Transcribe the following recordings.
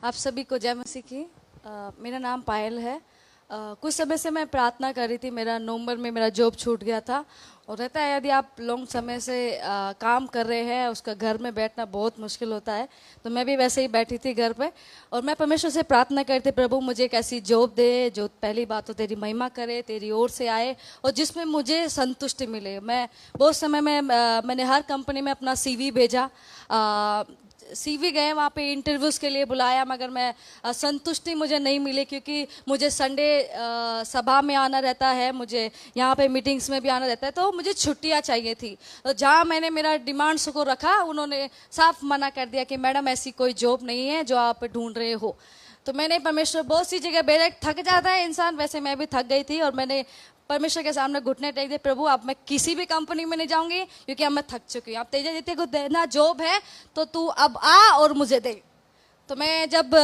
आप सभी को जय मसीह की। मेरा नाम पायल है। कुछ समय से मैं प्रार्थना कर रही थी। मेरा नवंबर में मेरा जॉब छूट गया था और रहता है यदि आप लॉन्ग समय से काम कर रहे हैं उसका घर में बैठना बहुत मुश्किल होता है। तो मैं भी वैसे ही बैठी थी घर पे और मैं परमेश्वर से प्रार्थना करती, प्रभु मुझे एक ऐसी जॉब दे जो पहली बात तो तेरी महिमा करे, तेरी ओर से आए और जिसमें मुझे संतुष्टि मिले। मैं बहुत समय में मैंने हर कंपनी में अपना CV भेजा, CV गए, वहाँ पे इंटरव्यूज़ के लिए बुलाया, मगर मैं संतुष्टि मुझे नहीं मिली क्योंकि मुझे संडे सभा में आना रहता है, मुझे यहाँ पे मीटिंग्स में भी आना रहता है, तो मुझे छुट्टियाँ चाहिए थी। तो जहाँ मैंने मेरा डिमांड्स को रखा उन्होंने साफ मना कर दिया कि मैडम ऐसी कोई जॉब नहीं है जो आप ढूंढ रहे हो। तो मैंने परमेश्वर बहुत सी जगह बेरे थक जाता है इंसान, वैसे मैं भी थक गई थी और मैंने परमेश्वर के सामने घुटने टेक दिए, प्रभु अब मैं किसी भी कंपनी में नहीं जाऊंगी क्योंकि अब मैं थक चुकी हूँ। अब तेजा जीते को देना जॉब है तो तू अब आ और मुझे दे। तो मैं जब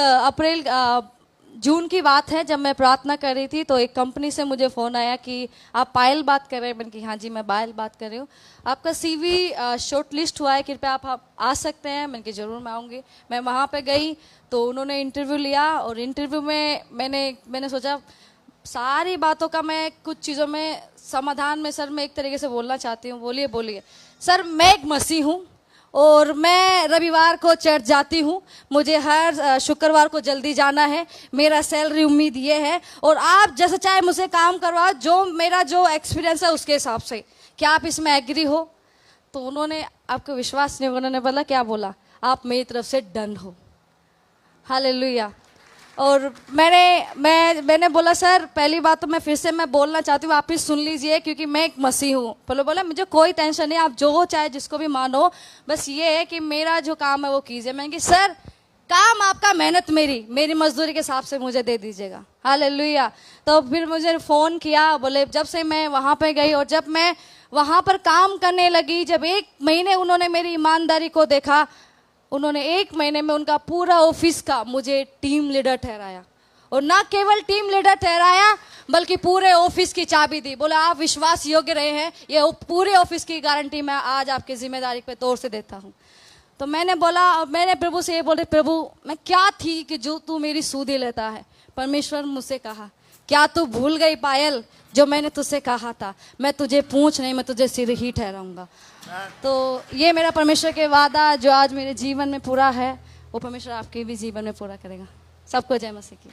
जून की बात है, जब मैं प्रार्थना कर रही थी तो एक कंपनी से मुझे फ़ोन आया कि आप पायल बात कर रहे हैं। मैंने कहा हाँ जी मैं पायल बात कर रही हूँ, आपका CV शॉर्ट लिस्ट हुआ है, कृपया आप आ सकते हैं। मैंने कहा जरूर मैं आऊँगी। मैं वहाँ पे गई तो उन्होंने इंटरव्यू लिया और इंटरव्यू में मैंने सोचा सारी बातों का मैं कुछ चीज़ों में समाधान में सर मैं एक तरीके से बोलना चाहती हूँ। बोलिए बोलिए। सर मैं एक मसीह हूँ और मैं रविवार को चर्च जाती हूँ, मुझे हर शुक्रवार को जल्दी जाना है, मेरा सैलरी उम्मीद ये है और आप जैसे चाहे मुझसे काम करवाओ, जो मेरा जो एक्सपीरियंस है उसके हिसाब से, क्या आप इसमें एग्री हो? तो उन्होंने, आपको विश्वास नहीं होगा, उन्होंने बोला क्या बोला, आप मेरी तरफ से डन हो। हालेलुया। और मैंने बोला सर पहली बात तो मैं फिर से मैं बोलना चाहती हूँ, आप ही सुन लीजिए क्योंकि मैं एक मसीह हूँ। बोला मुझे कोई टेंशन नहीं, आप जो चाहे जिसको भी मानो, बस ये है कि मेरा जो काम है वो कीजिए। मैंने कहा सर काम आपका, मेहनत मेरी मजदूरी के हिसाब से मुझे दे दीजिएगा। हालेलुया। तो फिर मुझे फ़ोन किया, बोले जब से मैं वहाँ पर गई और जब मैं वहाँ पर काम करने लगी, जब 1 महीने उन्होंने मेरी ईमानदारी को देखा, उन्होंने 1 महीने में उनका पूरा ऑफिस का मुझे टीम लीडर ठहराया और ना केवल टीम लीडर ठहराया बल्कि पूरे ऑफिस की चाबी दी। बोला आप विश्वास योग्य रहे हैं, ये पूरे ऑफिस की गारंटी मैं आज आपकी जिम्मेदारी पे तौर से देता हूँ। तो मैंने बोला, मैंने प्रभु से ये बोले, प्रभु मैं क्या थी कि जो तू मेरी सूदी लेता है? परमेश्वर मुझसे कहा, क्या तू भूल गई पायल जो मैंने तुझसे कहा था, मैं तुझे पूंछ नहीं मैं तुझे सिर ही ठहराऊंगा। तो ये मेरा परमेश्वर के वादा जो आज मेरे जीवन में पूरा है, वो परमेश्वर आपके भी जीवन में पूरा करेगा। सबको जय मसीह की।